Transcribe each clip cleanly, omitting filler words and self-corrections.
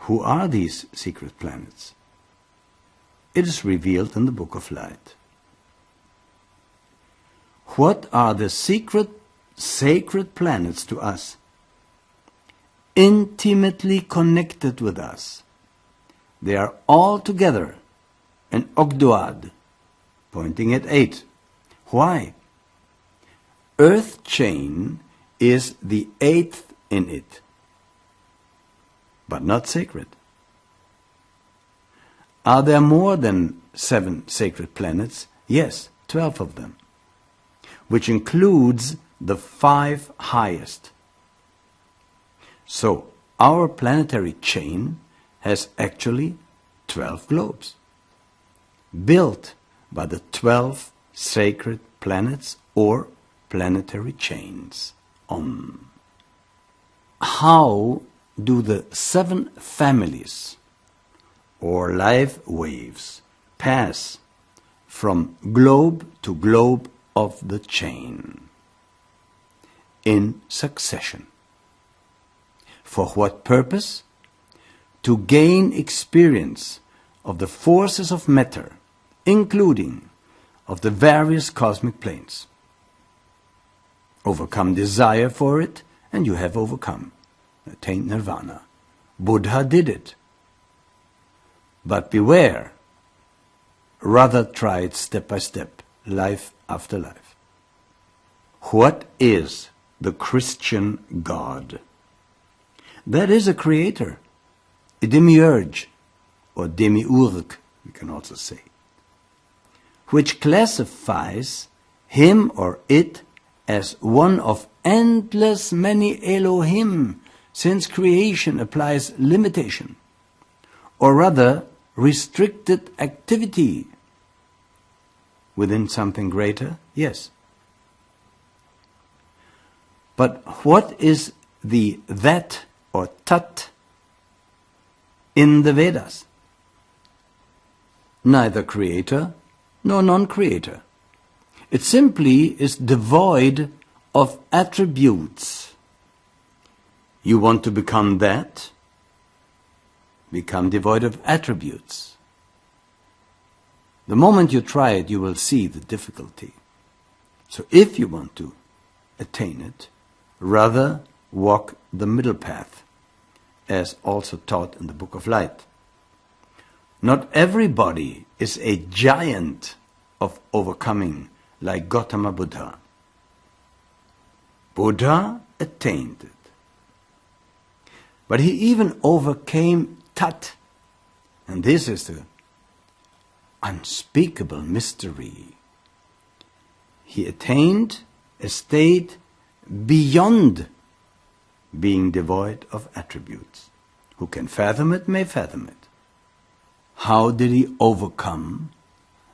Who are these secret planets? It is revealed in the Book of Light. What are the secret, sacred planets to us? Intimately connected with us. They are all together, an ogdoad, pointing at 8. Why? Earth chain is the 8th in it, but not sacred. Are there more than 7 sacred planets? Yes, 12 of them, which includes the 5 highest. So, our planetary chain has actually 12 globes, built by the 12 sacred planets or planetary chains. How do the 7 families or life waves pass from globe to globe of the chain? In succession. For what purpose? To gain experience of the forces of matter, including of the various cosmic planes. Overcome desire for it, and you have overcome. Attained nirvana. Buddha did it. But beware. Rather try it step by step, life after life. What is the Christian God? That is a creator, a demiurge, or demiurg, we can also say, which classifies him or it as one of endless many Elohim, since creation applies limitation, or rather restricted activity within something greater, yes. But what is the that or tat in the Vedas? Neither creator nor non-creator. It simply is devoid of attributes. You want to become that? Become devoid of attributes. The moment you try it, you will see the difficulty. So if you want to attain it, rather walk the middle path, as also taught in the Book of Light. Not everybody is a giant of overcoming like Gautama Buddha. Buddha attained it. But he even overcame tat. And this is the unspeakable mystery. He attained a state beyond being devoid of attributes. Who can fathom it may fathom it. How did he overcome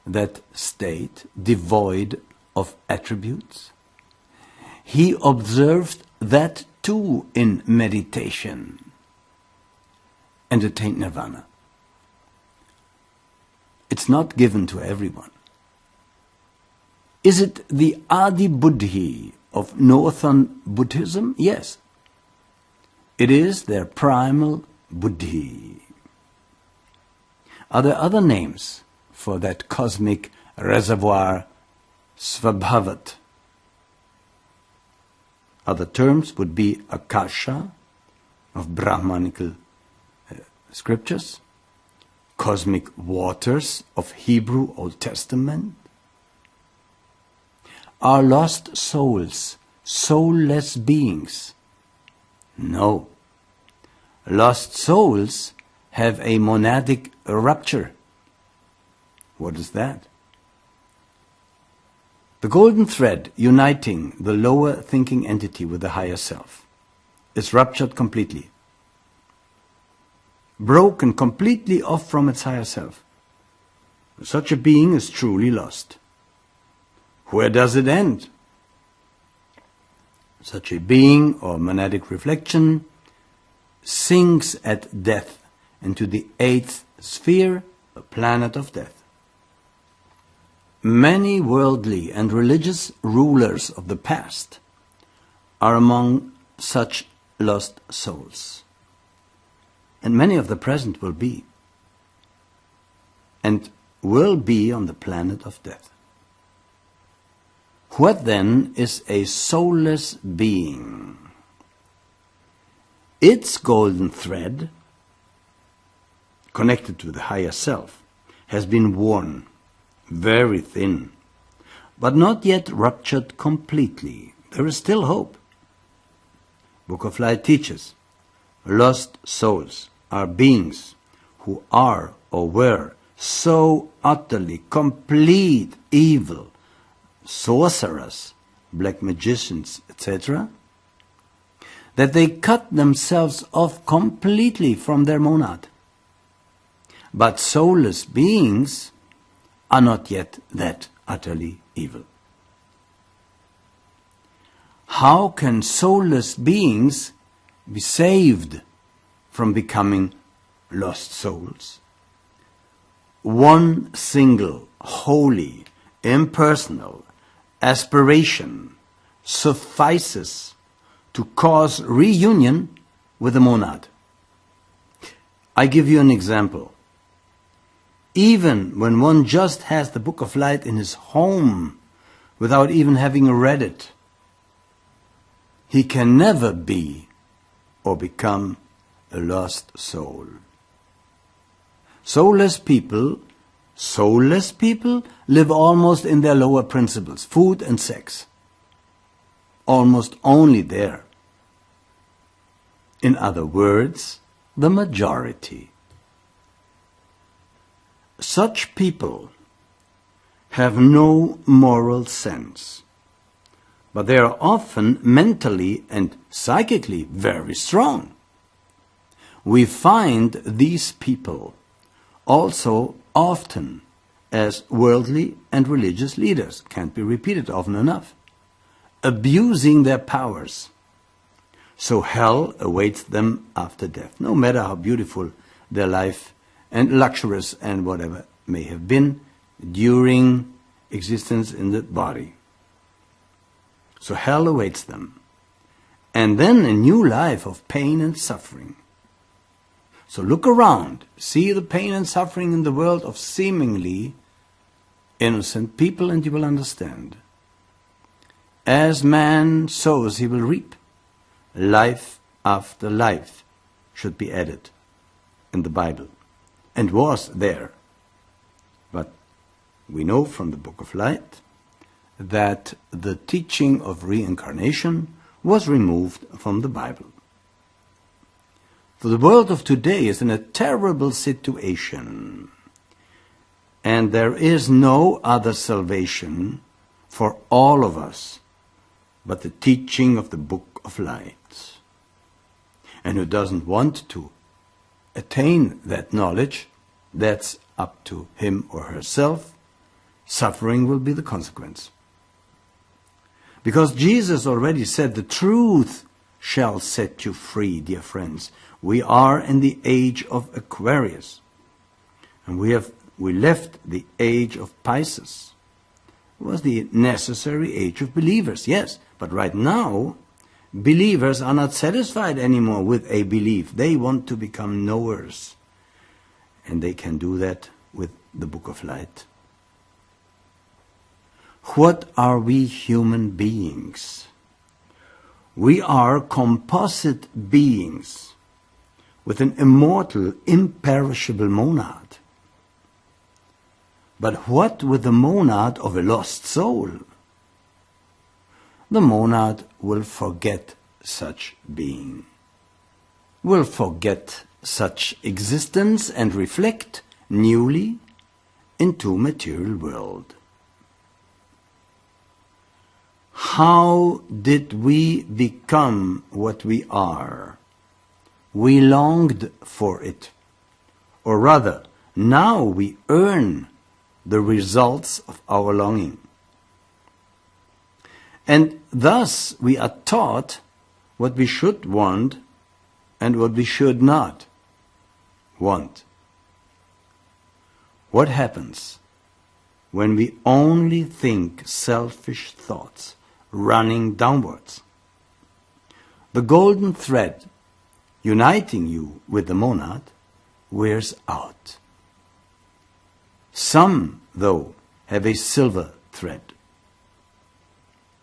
that state devoid of attributes? He observed that too in meditation and attained nirvana. It's not given to everyone. Is it the Adi Buddhi of Northern Buddhism? Yes. It is their primal Buddhi. Are there other names for that cosmic reservoir, Svabhavat? Other terms would be Akasha of Brahmanical scriptures, cosmic waters of Hebrew Old Testament. Are lost souls soulless beings? No. Lost souls have a monadic rupture. What is that? The golden thread uniting the lower thinking entity with the higher self is ruptured completely. Broken completely off from its higher self. Such a being is truly lost. Where does it end? Such a being or monadic reflection sinks at death into the 8th sphere, the planet of death. Many worldly and religious rulers of the past are among such lost souls. and many of the present will be, and will be on the planet of death. What then is a soulless being? Its golden thread, connected to the higher self, has been worn, very thin, but not yet ruptured completely. There is still hope. Book of Light teaches, lost souls are beings who are or were so utterly complete evil, sorcerers, black magicians, etc., that they cut themselves off completely from their monad. But soulless beings are not yet that utterly evil. How can soulless beings be saved from becoming lost souls? One single, holy, impersonal aspiration suffices to cause reunion with the monad. I give you an example. Even when one just has the Book of Light in his home without even having read it, he can never be or become a lost soul. Soulless people live almost in their lower principles, food and sex. Almost only there. In other words, the majority. Such people have no moral sense, but they are often mentally and psychically very strong. We find these people also often as worldly and religious leaders, can't be repeated often enough, abusing their powers. So hell awaits them after death, no matter how beautiful their life and luxurious and whatever may have been during existence in the body. So hell awaits them. And then a new life of pain and suffering. So look around, see the pain and suffering in the world of seemingly innocent people, and you will understand. As man sows, he will reap. Life after life should be added in the Bible, and was there. But we know from the Book of Light that the teaching of reincarnation was removed from the Bible. For the world of today is in a terrible situation, and there is no other salvation for all of us but the teaching of the Book of Light. And who doesn't want to attain that knowledge, that's up to him or herself. Suffering will be the consequence. Because Jesus already said, the truth shall set you free, dear friends. We are in the age of Aquarius. And we left the age of Pisces. It was the necessary age of believers, yes. But right now, believers are not satisfied anymore with a belief. They want to become knowers. And they can do that with the Book of Light. What are we human beings? We are composite beings with an immortal, imperishable monad. But what with the monad of a lost soul? The monad will forget such being, will forget such existence and reflect newly into material world. How did we become what we are? We longed for it. Or rather, now we earn the results of our longing. And thus we are taught what we should want and what we should not want. What happens when we only think selfish thoughts running downwards? The golden thread uniting you with the monad, wears out. Some, though, have a silver thread.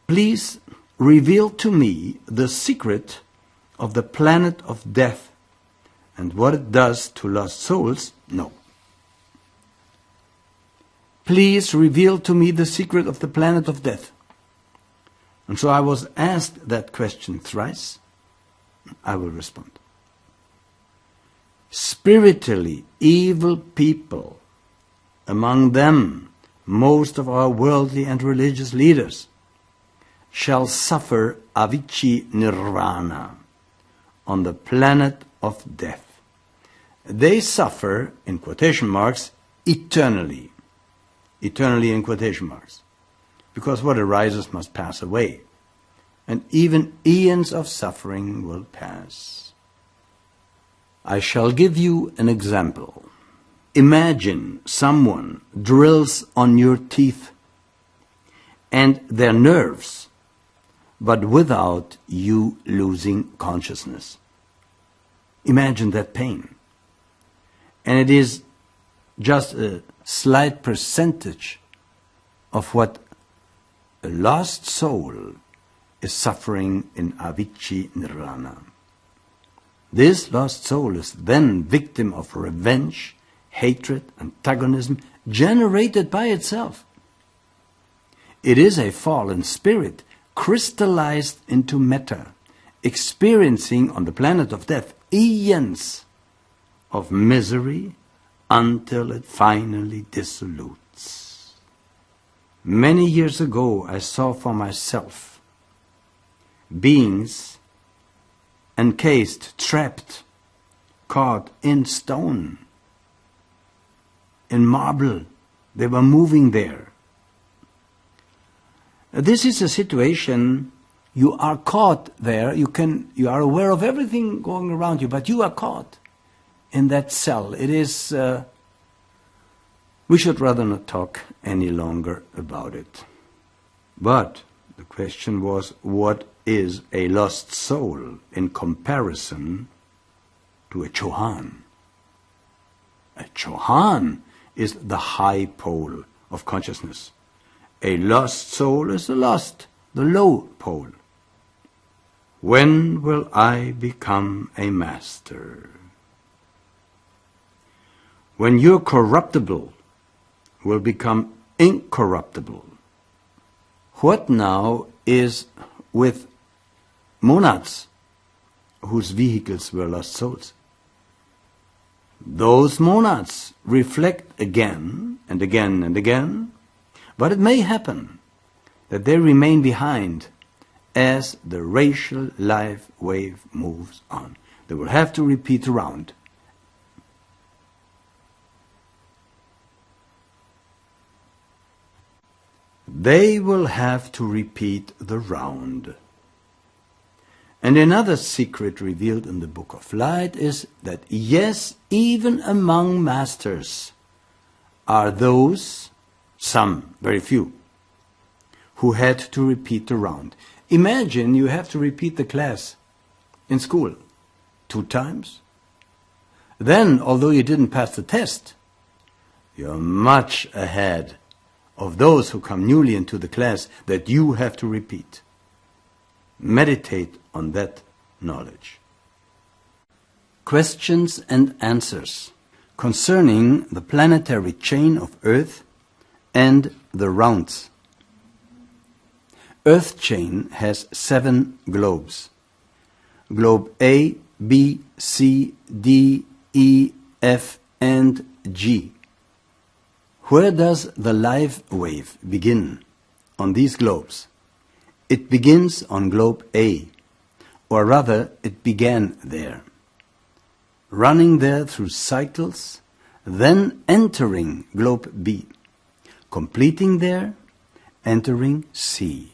Please reveal to me the secret of the planet of death and what it does to lost souls. No. Please reveal to me the secret of the planet of death. And so I was asked that question thrice. I will respond. Spiritually evil people, among them most of our worldly and religious leaders, shall suffer avicii nirvana on the planet of death. They suffer, in quotation marks, eternally. Eternally in quotation marks. Because what arises must pass away. And even eons of suffering will pass. I shall give you an example. Imagine someone drills on your teeth and their nerves, but without you losing consciousness. Imagine that pain. And it is just a slight percentage of what a lost soul is suffering in avicii nirvana. This lost soul is then victim of revenge, hatred, antagonism generated by itself. It is a fallen spirit crystallized into matter, experiencing on the planet of death eons of misery until it finally dissolutes. Many years ago, I saw for myself beings encased, trapped, caught in stone, in marble. They were moving there. This is a situation. You are caught there. You are aware of everything going around you, but you are caught in that cell. It is. We should rather not talk any longer about it. But the question was, what is a lost soul in comparison to a Chohan? A Chohan is the high pole of consciousness. A lost soul is the low pole. When will I become a master? When your corruptible will become incorruptible. What now is with monads whose vehicles were lost souls? Those monads reflect again and again and again, but it may happen that they remain behind as the racial life wave moves on. They will have to repeat the round. They will have to repeat the round. And another secret revealed in the Book of Light is that, yes, even among masters are those, some, very few, who had to repeat the round. Imagine you have to repeat the class in school 2 times. Then, although you didn't pass the test, you're much ahead of those who come newly into the class that you have to repeat. Meditate on that knowledge. Questions and answers concerning the planetary chain of Earth and the rounds. Earth chain has 7 globes. Globe A, B, C, D, E, F, and G. Where does the life wave begin on these globes? It begins on globe A, or rather it began there, running there through cycles, then entering globe B, completing there, entering C.